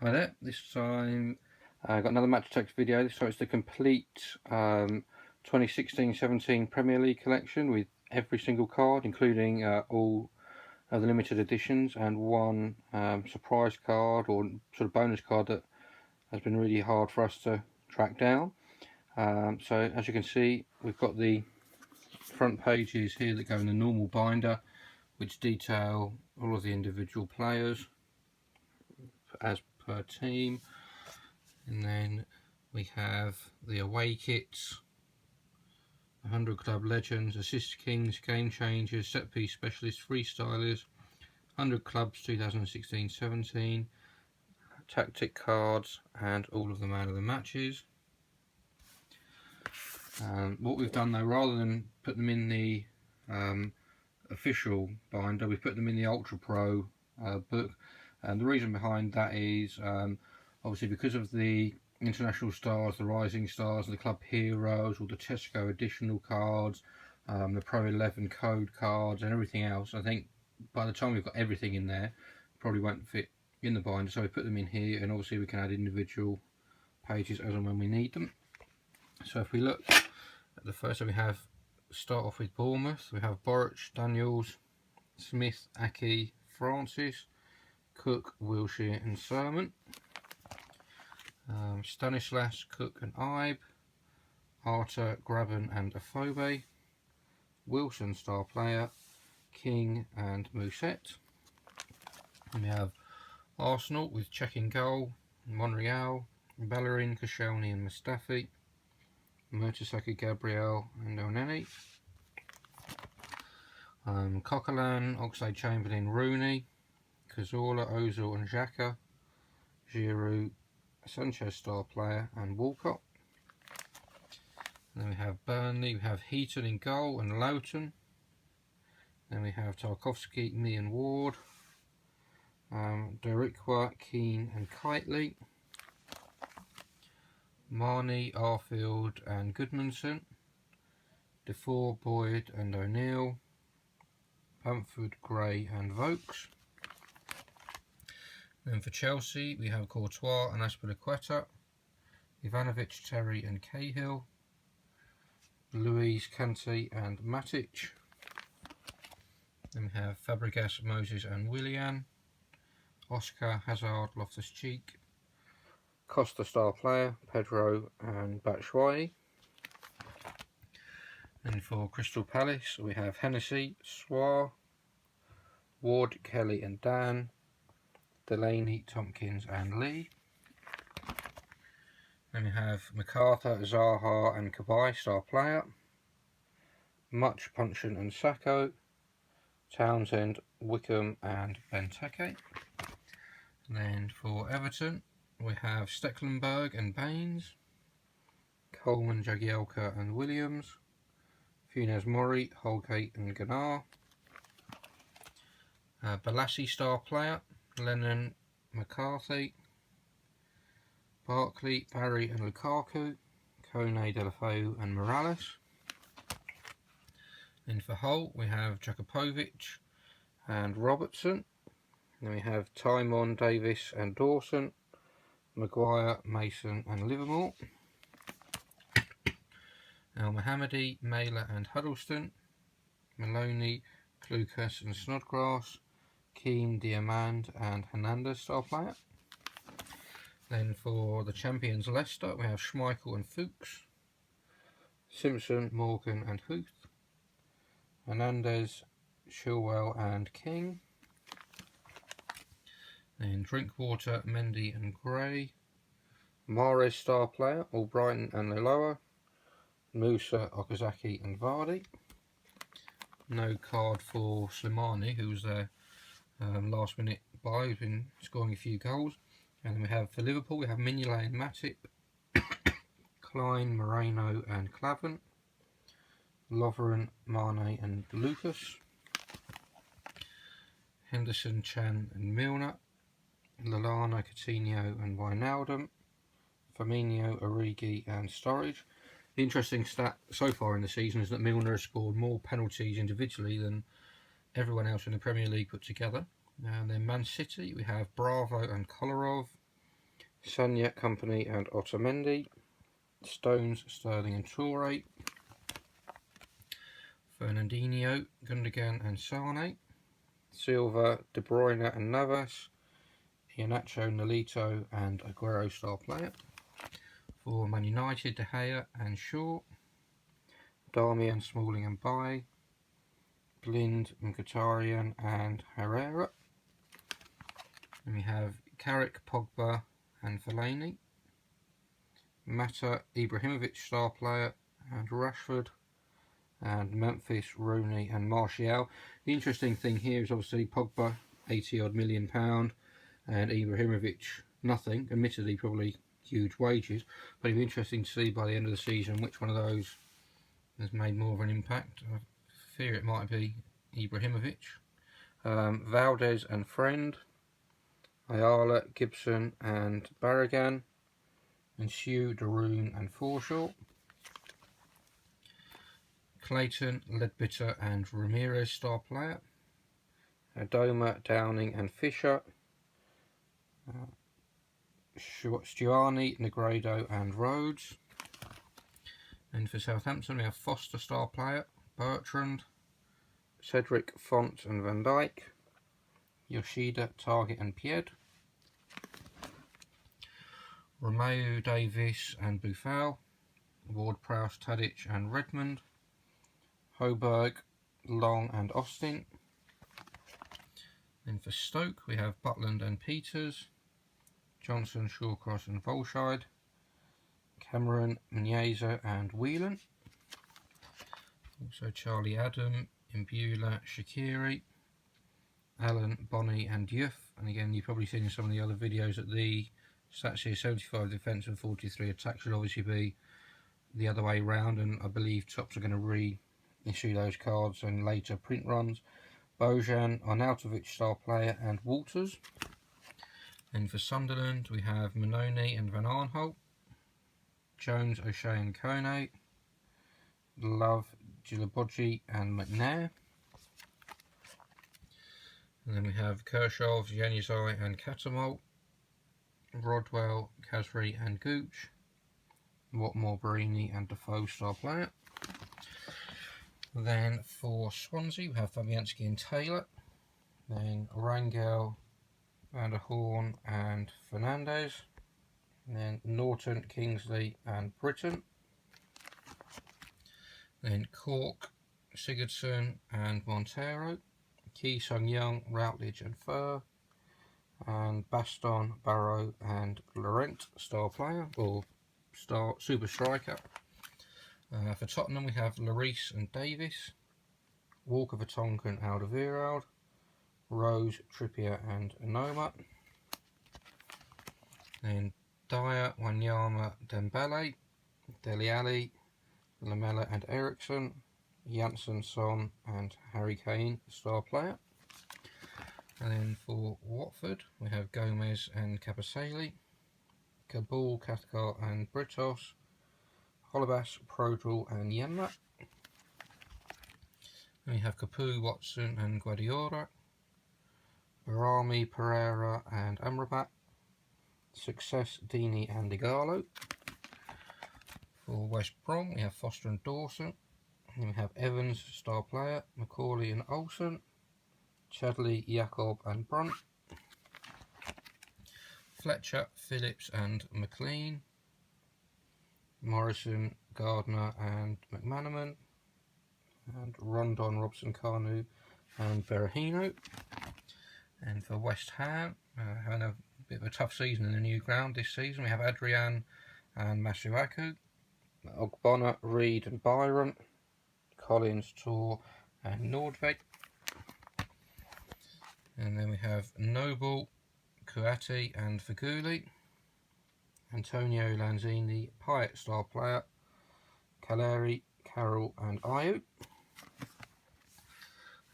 Hi there, this time I got another Match Attax video. So it's the complete 2016-17 Premier League collection with every single card, including all the limited editions, and one surprise card or sort of bonus card that has been really hard for us to track down. So as you can see, we've got the front pages here that go in the normal binder, which detail all of the individual players as per team. And then we have the away kits, 100 club legends, assist kings, game changers, set piece specialists, freestylers, 100 clubs 2016-17, tactic cards, and all of the man of the matches. What we've done though, rather than put them in the official binder, we've put them in the Ultra Pro book, and the reason behind that is obviously because of the international stars, the rising stars, the club heroes, all the Tesco additional cards, the Pro 11 code cards and everything else. I think by the time we've got everything in there, probably won't fit in the binder, so we put them in here, and obviously we can add individual pages as and when we need them. So if we look at the first one, we have, start off with Bournemouth. We have Borich, Daniels, Smith, Aki, Francis, Cook, Wilshere and Sermon. Stanislas, Cook and Ibe, Arter, Graben and Afobe, Wilson, star player, King and Mousset. And we have Arsenal with Cech in goal, Monreal, Bellerin, Koscielny and Mustafi, Mertesacker, Gabriel and Elneny. Coquelin, Oxlade-Chamberlain, Rooney, Cazorla, Ozil and Xhaka, Giroud, Sanchez, star player, and Walcott. And then we have Burnley, we have Heaton in goal and Loughton. Then we have Tarkowski, Mee and Ward, Derrickwa, Keane and Kitely, Marnie, Arfield and Goodmanson, Defoe, Boyd and O'Neill, Bamford, Gray and Vokes. Then for Chelsea, we have Courtois and Azpilicueta, Ivanovic, Terry and Cahill, Luiz, Kante and Matic. Then we have Fabregas, Moses and Willian, Oscar, Hazard, Loftus-Cheek, Costa, star player, Pedro and Batshuayi. And for Crystal Palace, we have Hennessy, Swar, Ward, Kelly and Dan, Delaney, Tompkins and Lee. Then we have MacArthur, Zaha and Cabaye, star player, Much, Puncheon and Sacco, Townsend, Wickham and Benteke. And then for Everton, we have Stecklenburg and Baines, Coleman, Jagielka and Williams, Funes Mori, Holgate and Ganar, Balassi, star player, Lennon, McCarthy, Barkley, Barry and Lukaku, Kone, Delafeu and Morales. Then for Hull, we have Jakupovic and Robertson. Then we have Tymon, Davis and Dawson, Maguire, Mason and Livermore. Al Mohammadi, Mailer and Huddleston, Maloney, Clucas and Snodgrass, Keane, Diamand and Hernandez, star player. Then for the champions Leicester, we have Schmeichel and Fuchs, Simpson, Morgan and Huth, Hernandez, Chilwell and King. Then Drinkwater, Mendy and Gray, Mahrez, star player, Albrighton and Leloa, Musa, Okazaki and Vardy. No card for Slimani, who was their last minute buy, who's been scoring a few goals. And then we have for Liverpool, we have Mignolet and Matip, Klein, Moreno and Clavin, Lovren, Mane and Lucas, Henderson, Chan and Milner, Lallana, Coutinho and Wijnaldum, Firmino, Origi and Sturridge. The interesting stat so far in the season is that Milner has scored more penalties individually than everyone else in the Premier League put together. And then Man City, we have Bravo and Kolarov, Sanya, Company and Otamendi. Stones, Sterling and Toure. Fernandinho, Gundogan and Sane. Silva, De Bruyne and Navas. Iheanacho, Nolito and Aguero star player. For Man United, De Gea and Shaw. Darmian, Smalling and Bailly. Blind, Mkhitaryan and Herrera. And we have Carrick, Pogba and Fellaini. Mata, Ibrahimovic star player and Rashford. And Memphis, Rooney and Martial. The interesting thing here is obviously Pogba, £80 million, and Ibrahimovic, nothing. Admittedly, probably huge wages, but it'll be interesting to see by the end of the season which one of those has made more of an impact. I fear it might be Ibrahimovic. Valdez and Friend. Ayala, Gibson and Barragan. And Sue, Darun and Forshaw. Clayton, Ledbetter and Ramirez star player. Adoma, Downing and Fisher. Stuani, Negredo and Rhodes. And for Southampton we have Foster star player, Bertrand, Cedric, Font and Van Dijk. Yoshida, Target and Pied. Romeo, Davis and Buffal. Ward-Prowse, Tadic and Redmond. Hoberg, Long and Austin. Then for Stoke we have Butland and Peters. Johnson, Shawcross and Volscheid. Cameron, Mnieza and Whelan. Also Charlie Adam, Imbula, Shaqiri. Allen, Bonney and Youth. And again, you've probably seen in some of the other videos that the stats here, 75 defence and 43 attack, should obviously be the other way round, and I believe Topps are going to reissue those cards in later print runs. Bojan, Arnautovic star player and Walters. And for Sunderland we have Manoni and Van Arnholt. Jones, O'Shea and Kone. Love, Gilabogi and McNair. And then we have Kershaw, Januzaj and Catamol. Rodwell, Kasri and Gooch. Watmore, Barini and Defoe star player. Then for Swansea we have Fabianski and Taylor. Then Rangel, Van der Horn and Fernandez. And then Norton, Kingsley and Britton. Then Cork, Sigurdsson and Montero. Ki Sung Young, Routledge and Fur. And Baston, Barrow and Laurent star player, or super striker. For Tottenham we have Lloris and Davis. Walker, Vertonghen and Alderweireld. Rose, Trippier and Anoma. Then Dyer, Wanyama, Dembele. Dele Alli, Lamella and Eriksson. Janssen, Son and Harry Kane star player. And then for Watford we have Gomez and Capaseli. Kabul, Cathcart and Britos. Holebas, Prodrel and Yenma. Then we have Capu, Watson and Guardiola. Barami, Pereira and Amrabat. Success, Dini and Igalo. For West Brom we have Foster and Dawson. Then we have Evans, star player, Macaulay and Olsen. Chadley, Jacob and Brunt. Fletcher, Phillips and McLean. Morrison, Gardner and McManaman. And Rondon, Robson, Carnu and Berahino. And for West Ham, having a bit of a tough season in the new ground this season, we have Adrian and Masuaku. Ogbonna, Reed and Byron. Collins, Tor and Nordvik. And then we have Noble, Kuati and Faguli. Antonio Lanzini, Pyatt star player. Caleri, Carroll and Ayu.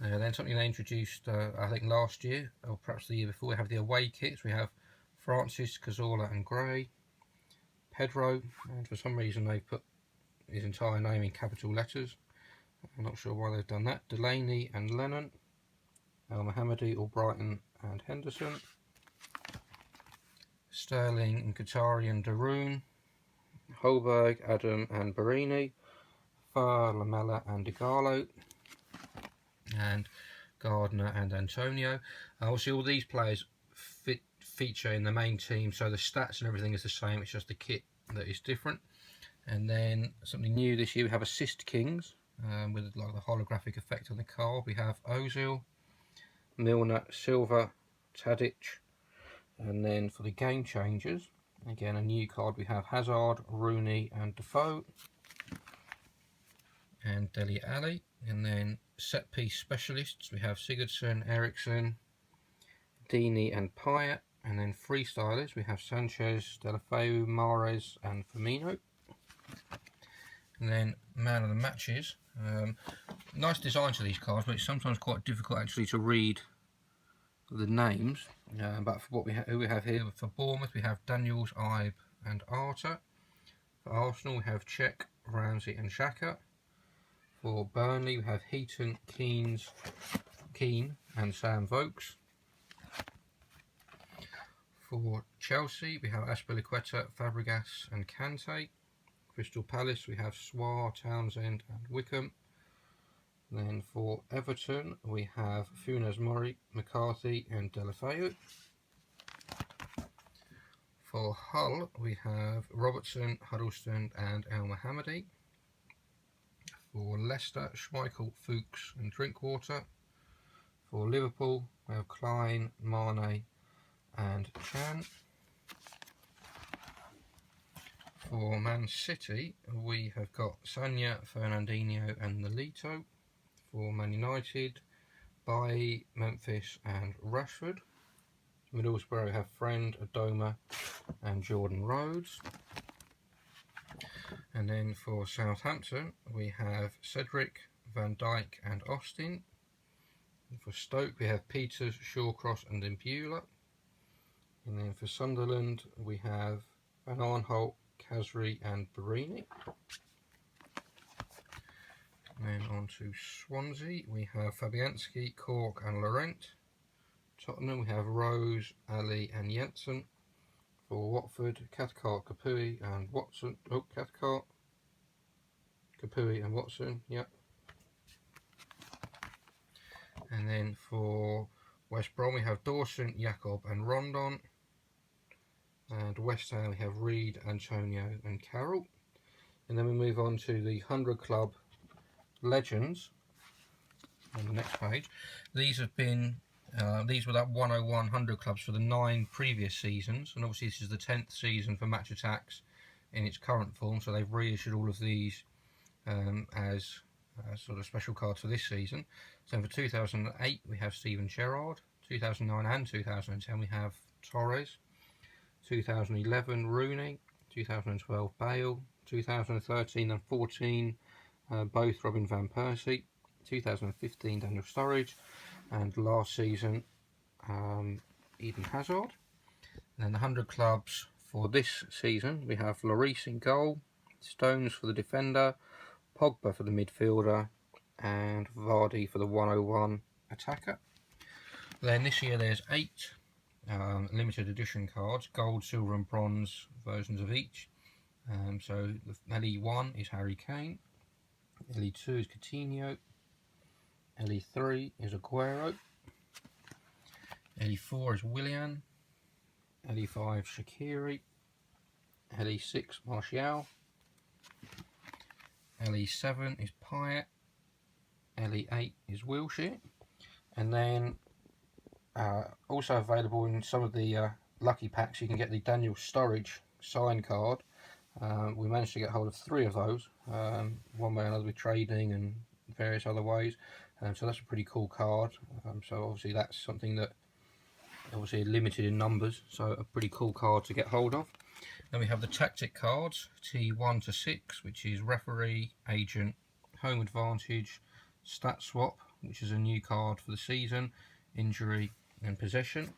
Then something they introduced I think last year, or perhaps the year before, we have the away kits. We have Francis, Cazorla and Gray. Pedro, and for some reason they've put his entire name in capital letters. I'm not sure why they've done that. Delaney and Lennon. Al Mohammadi, Albrighton and Henderson. Sterling and Qatari and Darun, Holberg, Adam and Barini, Far, Lamella and Digallo, and Gardner and Antonio. Obviously all these players feature in the main team, so the stats and everything is the same, it's just the kit that is different. And then something new this year, we have Assist Kings, with like the holographic effect on the card. We have Ozil, Milner, Silva, Tadic, and then for the game changers, again a new card, we have Hazard, Rooney and Defoe, and Dele Alli. And then set piece specialists, we have Sigurdsson, Eriksson, Dini and Payet. And then freestylers, we have Sanchez, Deulofeu, Mahrez and Firmino. And then man of the matches, nice design to these cards, but it's sometimes quite difficult actually to read the names. But for what who we have here, for Bournemouth we have Daniels, Ibe and Arter. For Arsenal we have Cech, Ramsey and Xhaka. For Burnley we have Heaton, Keane and Sam Vokes. For Chelsea we have Azpilicueta, Fabregas and Kante. Crystal Palace we have Swar, Townsend and Wickham. Then for Everton we have Funes Mori, McCarthy and Deulofeu. For Hull we have Robertson, Huddleston and El Mohammadi. For Leicester, Schmeichel, Fuchs and Drinkwater. For Liverpool we have Klein, Mane and Chan. For Man City we have got Sanya, Fernandinho and Nolito. For Man United, Bailly, Memphis and Rashford. Middlesbrough have Friend, Adoma and Jordan Rhodes. And then for Southampton we have Cedric, Van Dijk and Austin. And for Stoke we have Peters, Shawcross and Imbula. And then for Sunderland we have Van Arnholt, Khazri and Barini. And then on to Swansea we have Fabianski, Cork and Laurent. Tottenham we have Rose, Ali and Jensen. For Watford, Cathcart, Capuy and Watson. Oh, Cathcart, Capuy and Watson, yep. And then for West Brom we have Dawson, Jacob and Rondon. And West Ham we have Reed, Antonio and Carroll. And then we move on to the 100 Club Legends on the next page. These have been these were that 101 100 clubs for the 9 previous seasons, and obviously this is the 10th season for Match Attax in its current form, so they've reissued all of these as sort of special cards for this season. So for 2008 we have Steven Gerrard, 2009 and 2010 we have Torres, 2011 Rooney, 2012 Bale, 2013 and 14 both Robin van Persie, 2015 Daniel Sturridge, and last season Eden Hazard. And then the 100 clubs for this season we have Lloris in goal, Stones for the defender, Pogba for the midfielder, and Vardy for the 101 attacker. Then this year there's 8 limited edition cards, gold, silver and bronze versions of each. So the LE1 is Harry Kane, LE2 is Coutinho, LE3 is Aguero, LE4 is Willian, LE5 Shaqiri, LE6 Martial, LE7 is Payet, LE8 is Wilshere. And then also available in some of the lucky packs you can get the Daniel Sturridge sign card. We managed to get hold of 3 of those, one way or another with trading and various other ways. So that's a pretty cool card. So obviously that's something that obviously limited in numbers, so a pretty cool card to get hold of. Then we have the tactic cards, T1 to 6, which is referee, agent, home advantage, stat swap, which is a new card for the season, injury and possession.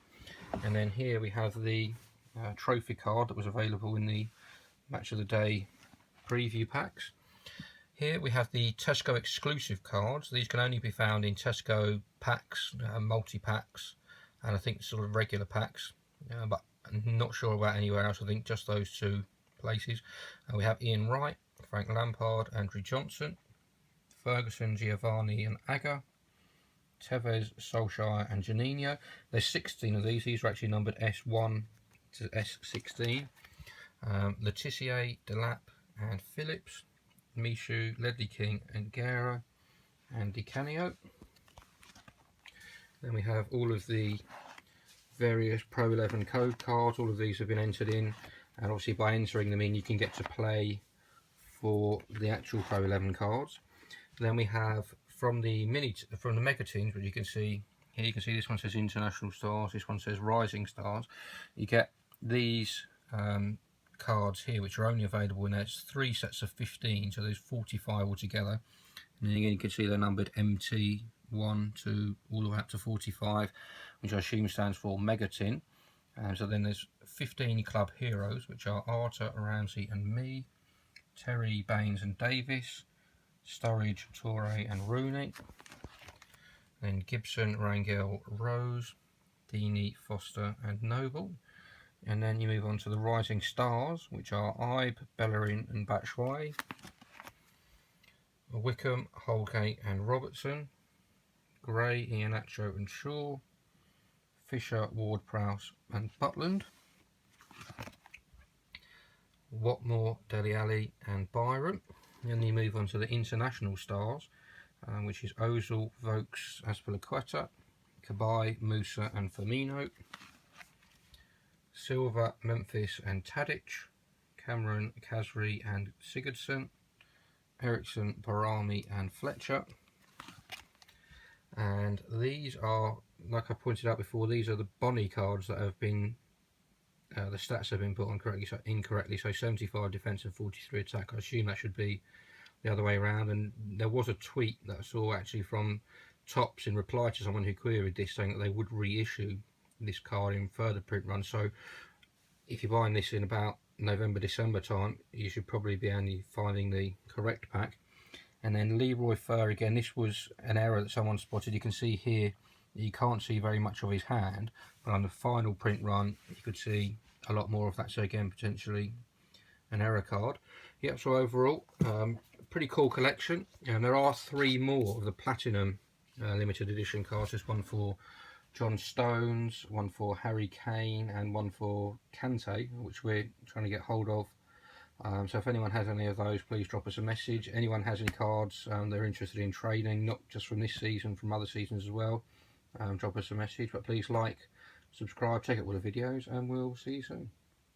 And then here we have the trophy card that was available in the Match of the Day preview packs. Here we have the Tesco exclusive cards. These can only be found in Tesco packs, multi-packs, and I think sort of regular packs. But not sure about anywhere else. I think just those two places. We have Ian Wright, Frank Lampard, Andrew Johnson, Ferguson, Giovanni and Agger, Tevez, Solskjaer and Janino. There's 16 of these. These are actually numbered S1 to S16. Letitia, Delap and Phillips, Michu, Ledley King and Guerra and Di Canio. Then we have all of the various Pro 11 code cards. All of these have been entered in, and obviously by entering them in you can get to play for the actual Pro 11 cards. Then we have from the mega teams, which you can see here, you can see this one says International Stars, this one says Rising Stars. You get these cards here, which are only available in there's 3 sets of 15, so there's 45 altogether. And then again you can see they're numbered MT1 to all the way up to 45, which I assume stands for Mega Tin. So then there's 15 club heroes, which are Arter, Ramsey and me, Terry, Baines and Davis, Sturridge, Toure and Rooney, then Gibson, Rangel, Rose, Deeney, Foster and Noble. And then you move on to the Rising Stars, which are Ibe, Bellerin and Batshuayi, Wickham, Holgate and Robertson, Gray, Iheanacho and Shaw, Fisher, Ward-Prowse and Butland, Watmore, Dele Alli and Byron. And then you move on to the International Stars, which is Ozil, Vokes, Azpilicueta, Cabaye, Musa and Firmino, Silva, Memphis and Tadic, Cameron, Kasri and Sigurdsson, Ericsson, Barami and Fletcher. And these are, like I pointed out before, these are the Bonnie cards that have been, the stats have been put on incorrectly, so 75 defence and 43 attack. I assume that should be the other way around. And there was a tweet that I saw actually from Topps in reply to someone who queried this, saying that they would reissue this card in further print runs. So if you're buying this in about November, December time, you should probably be only finding the correct pack. And then Leroy Fer, again, this was an error that someone spotted. You can see here you can't see very much of his hand, but on the final print run you could see a lot more of that, so again potentially an error card. Yep, so overall pretty cool collection. And there are 3 more of the Platinum limited edition cards. There's one for John Stones, one for Harry Kane and one for Kante, which we're trying to get hold of. So if anyone has any of those, please drop us a message. Anyone has any cards they're interested in trading, not just from this season, from other seasons as well, drop us a message. But please like, subscribe, check out all the videos, and we'll see you soon.